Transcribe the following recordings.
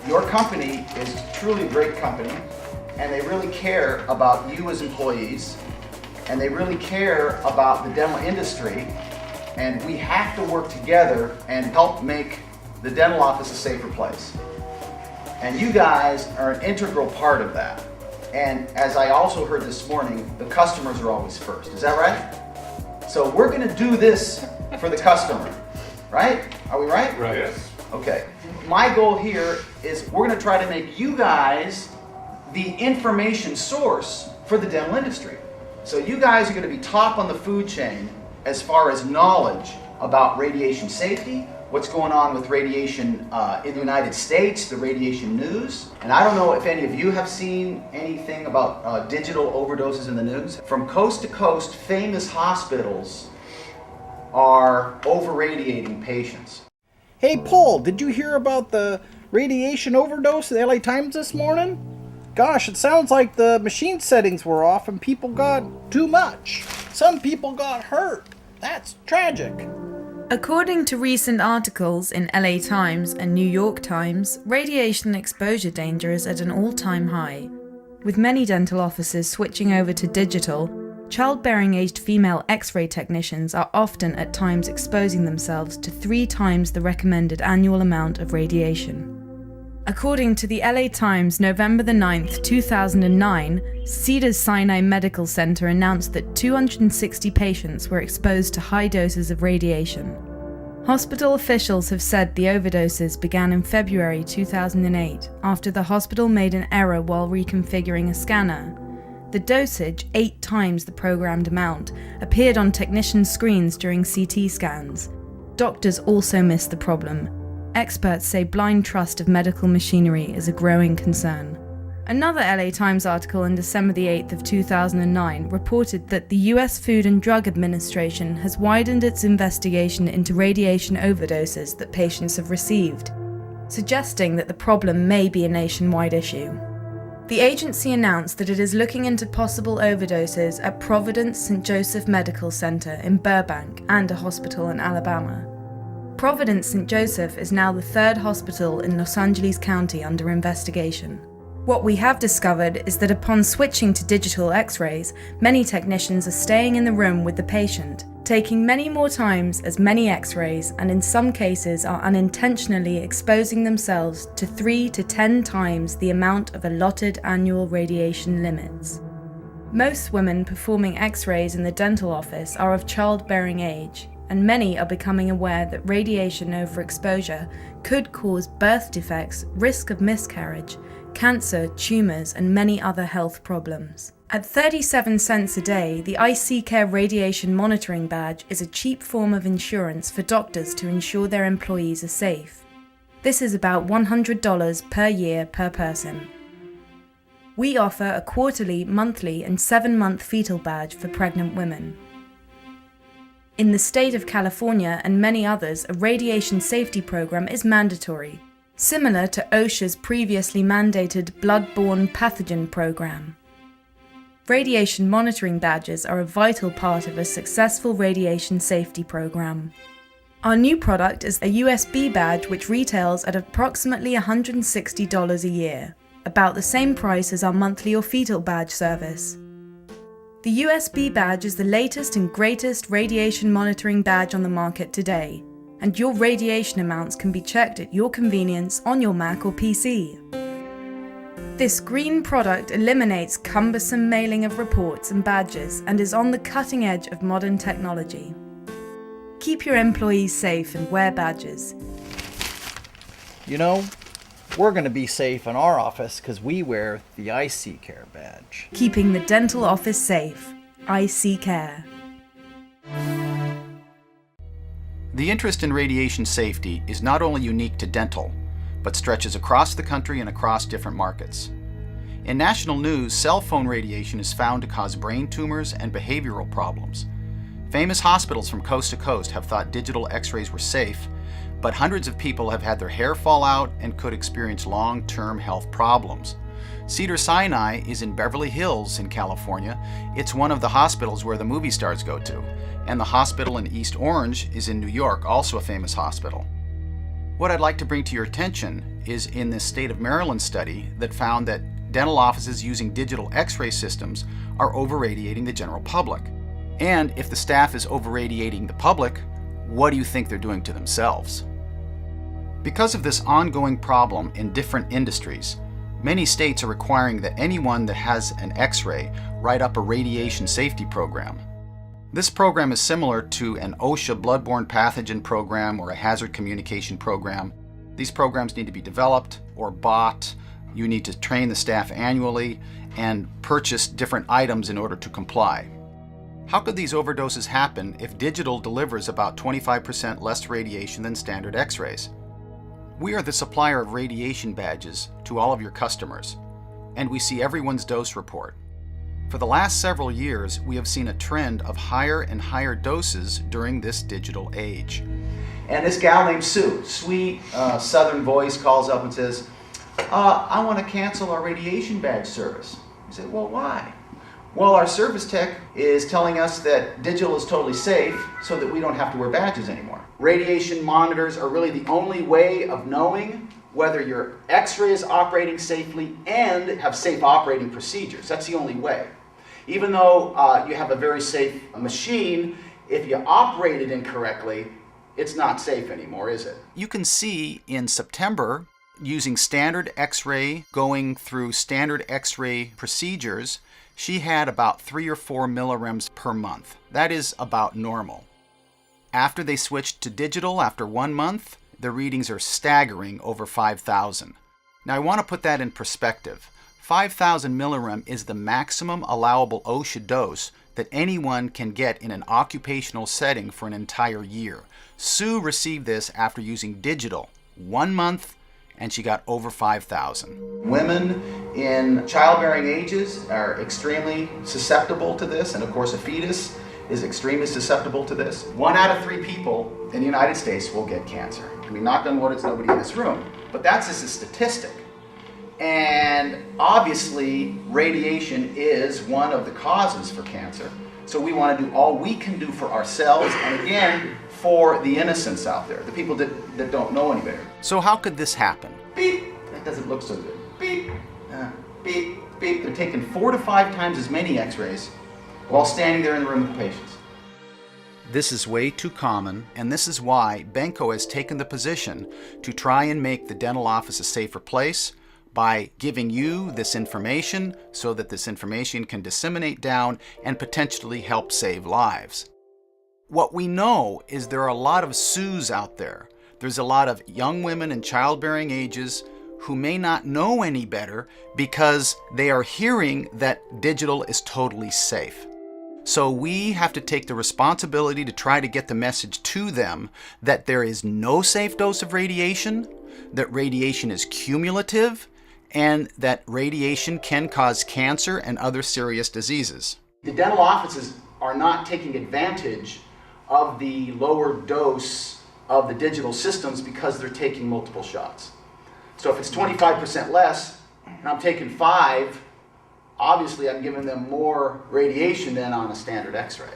Your company is truly a great company, and they really care about you as employees, and they really care about the dental industry, and we have to work together and help make the dental office a safer place. And you guys are an integral part of that. And as I also heard this morning, the customers are always first. Is that right? So we're going to do this for the customer, right? Are we right? Right. Yes. Okay. My goal here is we're going to try to make you guys the information source for the dental industry. So you guys are going to be top on the food chain as far as knowledge about radiation safety, what's going on with radiation in the United States, the radiation news. And I don't know if any of you have seen anything about digital overdoses in the news. From coast to coast, famous hospitals are over-radiating patients. Hey Paul, did you hear about the radiation overdose in the LA Times this morning? Gosh, it sounds like the machine settings were off and people got too much. Some people got hurt. That's tragic. According to recent articles in LA Times and New York Times, radiation exposure danger is at an all-time high. With many dental offices switching over to digital, childbearing-aged female X-ray technicians are often at times exposing themselves to 3 times the recommended annual amount of radiation. According to the LA Times, November the 9th, 2009, Cedars-Sinai Medical Center announced that 260 patients were exposed to high doses of radiation. Hospital officials have said the overdoses began in February 2008 after the hospital made an error while reconfiguring a scanner. The dosage, 8 times the programmed amount, appeared on technician screens during CT scans. Doctors also missed the problem. Experts say blind trust of medical machinery is a growing concern. Another LA Times article on December the 8th of 2009 reported that the US Food and Drug Administration has widened its investigation into radiation overdoses that patients have received, suggesting that the problem may be a nationwide issue. The agency announced that it is looking into possible overdoses at Providence St. Joseph Medical Center in Burbank and a hospital in Alabama. Providence St. Joseph is now the 3rd hospital in Los Angeles County under investigation. What we have discovered is that upon switching to digital X-rays, many technicians are staying in the room with the patient, taking many more times as many X-rays, and in some cases are unintentionally exposing themselves to 3 to 10 times the amount of allotted annual radiation limits. Most women performing X-rays in the dental office are of childbearing age, and many are becoming aware that radiation overexposure could cause birth defects, risk of miscarriage, cancer, tumours, and many other health problems. At 37 cents a day, the iCare Radiation Monitoring Badge is a cheap form of insurance for doctors to ensure their employees are safe. This is about $100 per year per person. We offer a quarterly, monthly, and 7-month fetal badge for pregnant women. In the state of California and many others, a radiation safety program is mandatory, similar to OSHA's previously mandated blood-borne pathogen program. Radiation monitoring badges are a vital part of a successful radiation safety program. Our new product is a USB badge which retails at approximately $160 a year, about the same price as our monthly or fetal badge service. The USB badge is the latest and greatest radiation monitoring badge on the market today, and your radiation amounts can be checked at your convenience on your Mac or PC. This green product eliminates cumbersome mailing of reports and badges and is on the cutting edge of modern technology. Keep your employees safe and wear badges. You know, we're going to be safe in our office because we wear the iCare badge. Keeping the dental office safe. iCare. The interest in radiation safety is not only unique to dental, but stretches across the country and across different markets. In national news, cell phone radiation is found to cause brain tumors and behavioral problems. Famous hospitals from coast to coast have thought digital X-rays were safe, but hundreds of people have had their hair fall out and could experience long-term health problems. Cedars-Sinai is in Beverly Hills in California. It's one of the hospitals where the movie stars go to. And the hospital in East Orange is in New York, also a famous hospital. What I'd like to bring to your attention is in this state of Maryland study that found that dental offices using digital x-ray systems are over-radiating the general public. And if the staff is over-radiating the public, what do you think they're doing to themselves? Because of this ongoing problem in different industries, many states are requiring that anyone that has an x-ray write up a radiation safety program. This program is similar to an OSHA bloodborne pathogen program or a hazard communication program. These programs need to be developed or bought. You need to train the staff annually and purchase different items in order to comply. How could these overdoses happen if digital delivers about 25% less radiation than standard x-rays? We are the supplier of radiation badges to all of your customers, and we see everyone's dose report. For the last several years, we have seen a trend of higher and higher doses during this digital age. And this gal named Sue, sweet southern voice, calls up and says, I want to cancel our radiation badge service. I said, well, why? Well, our service tech is telling us that digital is totally safe so that we don't have to wear badges anymore. Radiation monitors are really the only way of knowing whether your x-ray is operating safely and have safe operating procedures. That's the only way. Even though you have a very safe machine, if you operate it incorrectly, it's not safe anymore, is it? You can see in September, using standard x-ray, going through standard x-ray procedures, she had about 3 or 4 millirems per month. That is about normal. After they switched to digital after 1 month, the readings are staggering over 5,000. Now I want to put that in perspective. 5,000 millirem is the maximum allowable OSHA dose that anyone can get in an occupational setting for an entire year. Sue received this after using digital 1 month, and she got over 5,000. Women in childbearing ages are extremely susceptible to this, and of course a fetus is extremely susceptible to this. 1 out of 3 people in the United States will get cancer. I mean, knock on wood, it's nobody in this room, but that's just a statistic. And obviously, radiation is one of the causes for cancer. So we want to do all we can do for ourselves, and again, for the innocents out there, the people that don't know any better. So how could this happen? Beep, that doesn't look so good. Beep, beep, beep. They're taking 4 to 5 times as many x-rays while standing there in the room with the patients. This is way too common, and this is why Benco has taken the position to try and make the dental office a safer place by giving you this information so that this information can disseminate down and potentially help save lives. What we know is there are a lot of Sues out there. There's a lot of young women in childbearing ages who may not know any better because they are hearing that digital is totally safe. So we have to take the responsibility to try to get the message to them that there is no safe dose of radiation, that radiation is cumulative, and that radiation can cause cancer and other serious diseases. The dental offices are not taking advantage of the lower dose of the digital systems because they're taking multiple shots. So if it's 25% less and I'm taking 5, obviously I'm giving them more radiation than on a standard x-ray.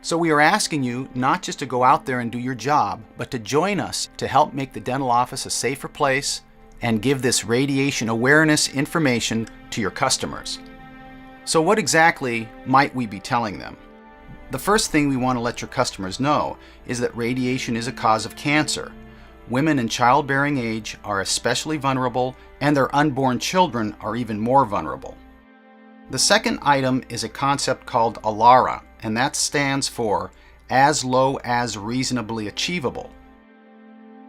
So we are asking you not just to go out there and do your job, but to join us to help make the dental office a safer place and give this radiation awareness information to your customers. So what exactly might we be telling them? The first thing we want to let your customers know is that radiation is a cause of cancer. Women in childbearing age are especially vulnerable, and their unborn children are even more vulnerable. The second item is a concept called ALARA, and that stands for as low as reasonably achievable.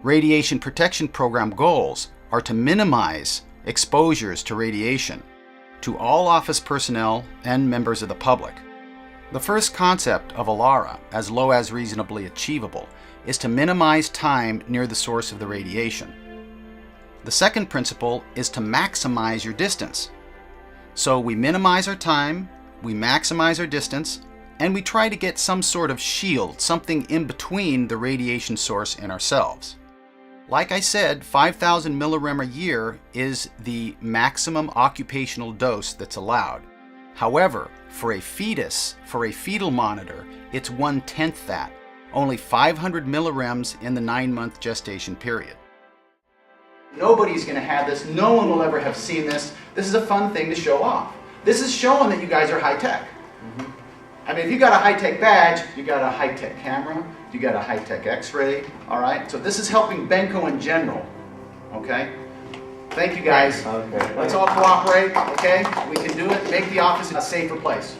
Radiation Protection Program goals are to minimize exposures to radiation to all office personnel and members of the public. The first concept of ALARA, as low as reasonably achievable, is to minimize time near the source of the radiation. The second principle is to maximize your distance. So we minimize our time, we maximize our distance, and we try to get some sort of shield, something in between the radiation source and ourselves. Like I said, 5,000 millirem a year is the maximum occupational dose that's allowed. However, for a fetus, for a fetal monitor, it's 1/10 that, only 500 millirems in the 9-month gestation period. Nobody's going to have this. No one will ever have seen this. This is a fun thing to show off. This is showing that you guys are high-tech. I mean, if you got a high-tech badge, you got a high-tech camera, you got a high-tech x-ray, all right? So this is helping Benco in general, okay? Thank you, guys. Okay. Let's all cooperate, okay? We can do it. Make the office a safer place.